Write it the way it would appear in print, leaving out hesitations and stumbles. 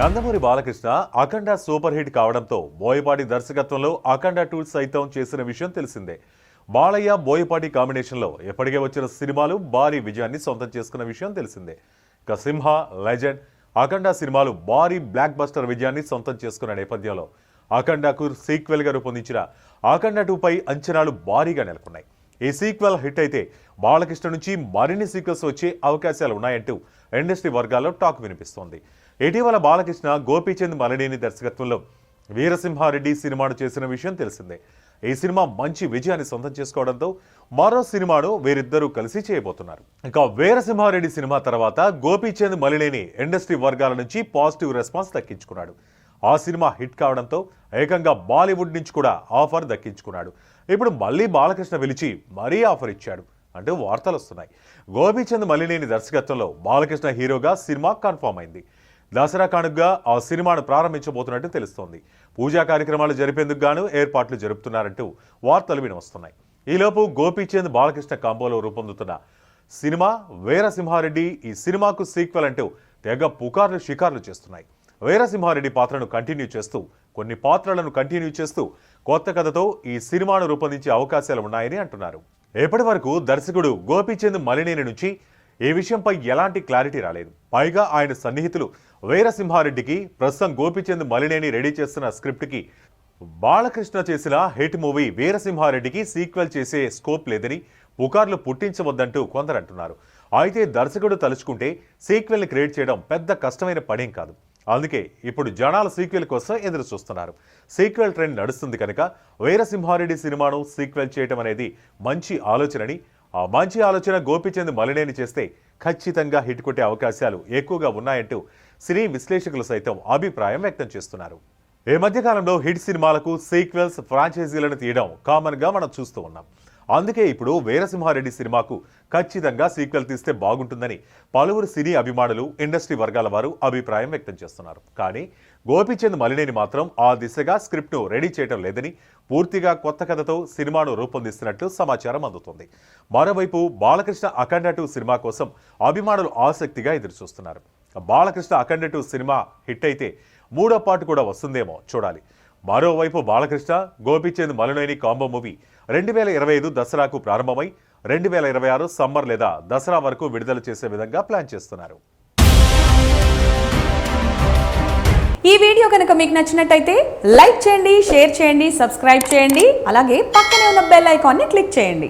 నందమూరి బాలకృష్ణ అఖండ super hit కావడంతో బోయపాటి దర్శకత్వంలో అఖండ 2 సైతం చేసిన విషయం తెలిసిందే. బాలయ్య బోయపాటి కాంబినేషన్లో ఎప్పటికే వచ్చిన సినిమాలు భారీ విజయాన్ని సొంతం చేసుకున్న విషయం తెలిసిందే. ఇక సింహ, లెజెండ్, అఖండ సినిమాలు భారీ బ్లాక్ బస్టర్ విజయాన్ని సొంతం చేసుకున్న నేపథ్యంలో అఖండకు సీక్వెల్గా రూపొందించిన అఖండ 2 పై అంచనాలు భారీగా నెలకొన్నాయి. ఈ సీక్వెల్ హిట్ అయితే బాలకృష్ణ నుంచి మరిన్ని సీక్వెల్స్ వచ్చే అవకాశాలు ఉన్నాయంటూ ఇండస్ట్రీ వర్గాల్లో టాక్ వినిపిస్తోంది. ఇటీవల బాలకృష్ణ గోపీచంద్ మలినేని దర్శకత్వంలో వీరసింహారెడ్డి సినిమాను చేసిన విషయం తెలిసిందే. ఈ సినిమా మంచి విజయాన్ని సొంతం చేసుకోవడంతో మరో సినిమాను వీరిద్దరూ కలిసి చేయబోతున్నారు. ఇక వీరసింహారెడ్డి సినిమా తర్వాత గోపీచంద్ మలినేని ఇండస్ట్రీ వర్గాల నుంచి పాజిటివ్ రెస్పాన్స్ దక్కించుకున్నాడు. ఆ సినిమా హిట్ కావడంతో ఏకంగా బాలీవుడ్ నుంచి కూడా ఆఫర్ దక్కించుకున్నాడు. ఇప్పుడు మళ్ళీ బాలకృష్ణ పిలిచి మరీ ఆఫర్ ఇచ్చాడు అంటూ వార్తలు వస్తున్నాయి. గోపీచంద్ మలినేని దర్శకత్వంలో బాలకృష్ణ హీరోగా సినిమా కన్ఫర్మ్ అయింది. దసరా కానుకగా ఆ సినిమాను ప్రారంభించబోతున్నట్టు తెలుస్తోంది. పూజా కార్యక్రమాలు జరిపేందుకు గాను ఏర్పాట్లు జరుపుతున్నారంటూ వార్తలు వినవస్తున్నాయి. ఈలోపు గోపీచంద్ బాలకృష్ణ కాంబోలో రూపొందుతున్న సినిమా వీరసింహారెడ్డి ఈ సినిమాకు సీక్వెల్ అంటూ తెగ పుకార్లు షికార్లు చేస్తున్నాయి. వీరసింహారెడ్డి పాత్రను కంటిన్యూ చేస్తూ కొన్ని పాత్రలను కంటిన్యూ చేస్తూ కొత్త కథతో ఈ సినిమాను రూపొందించే అవకాశాలు ఉన్నాయని అంటున్నారు. ఇప్పటి వరకు దర్శకుడు గోపీచంద్ మలినేని నుంచి ఈ విషయంపై ఎలాంటి క్లారిటీ రాలేదు. పైగా ఆయన సన్నిహితులు వీరసింహారెడ్డికి ప్రస్తుతం గోపీచంద్ మలినేని రెడీ చేస్తున్న స్క్రిప్ట్కి బాలకృష్ణ చేసిన హిట్ మూవీ వీరసింహారెడ్డికి సీక్వెల్ చేసే స్కోప్ లేదని పుకార్లు పుట్టించవద్దంటూ కొందరు అంటున్నారు. అయితే దర్శకుడు తలుచుకుంటే సీక్వెల్ని క్రియేట్ చేయడం పెద్ద కష్టమైన పనేం కాదు. అందుకే ఇప్పుడు జనాలు సీక్వెల్ కోసం ఎదురు చూస్తున్నారు. సీక్వెల్ ట్రెండ్ నడుస్తుంది కనుక వీరసింహారెడ్డి సినిమాను సీక్వెల్ చేయడం అనేది మంచి ఆలోచనని, ఆ మంచి ఆలోచన గోపీచంద్ మలినేని చేస్తే ఖచ్చితంగా హిట్ కొట్టే అవకాశాలు ఎక్కువగా ఉన్నాయంటూ సినీ విశ్లేషకులు సైతం అభిప్రాయం వ్యక్తం చేస్తున్నారు. ఈ మధ్యకాలంలో హిట్ సినిమాలకు సీక్వెల్స్, ఫ్రాంచైజీలను తీయడం కామన్గా మనం చూస్తూ ఉన్నాం. అందుకే ఇప్పుడు వీరసింహారెడ్డి సినిమాకు ఖచ్చితంగా సీక్వెల్ తీస్తే బాగుంటుందని పలువురు సినీ అభిమానులు, ఇండస్ట్రీ వర్గాల వారు అభిప్రాయం వ్యక్తం చేస్తున్నారు. కానీ గోపీచంద్ మలినేని మాత్రం ఆ దిశగా స్క్రిప్ట్ను రెడీ చేయడం లేదని, పూర్తిగా కొత్త కథతో సినిమాను రూపొందిస్తున్నట్లు సమాచారం అందుతుంది. మరోవైపు బాలకృష్ణ అఖండ 2 సినిమా కోసం అభిమానులు ఆసక్తిగా ఎదురుచూస్తున్నారు. బాలకృష్ణ అఖండ 2 సినిమా హిట్ అయితే 3వ పార్ట్ కూడా వస్తుందేమో చూడాలి. మరోవైపు బాలకృష్ణ, గోపీచంద్ మలినేని కాంబో మూవీ 2025 దసరాకు ప్రారంభమై 2026 సమ్మర్ లేదా దసరా వరకు విడుదల చేసే విధంగా ప్లాన్ చేస్తున్నారు. ఈ వీడియో కనుక మీకు నచ్చినట్టయితే లైక్ చేయండి, షేర్ చేయండి, సబ్స్క్రైబ్ చేయండి. అలాగే పక్కనే ఉన్న బెల్ ఐకాన్ని క్లిక్ చేయండి.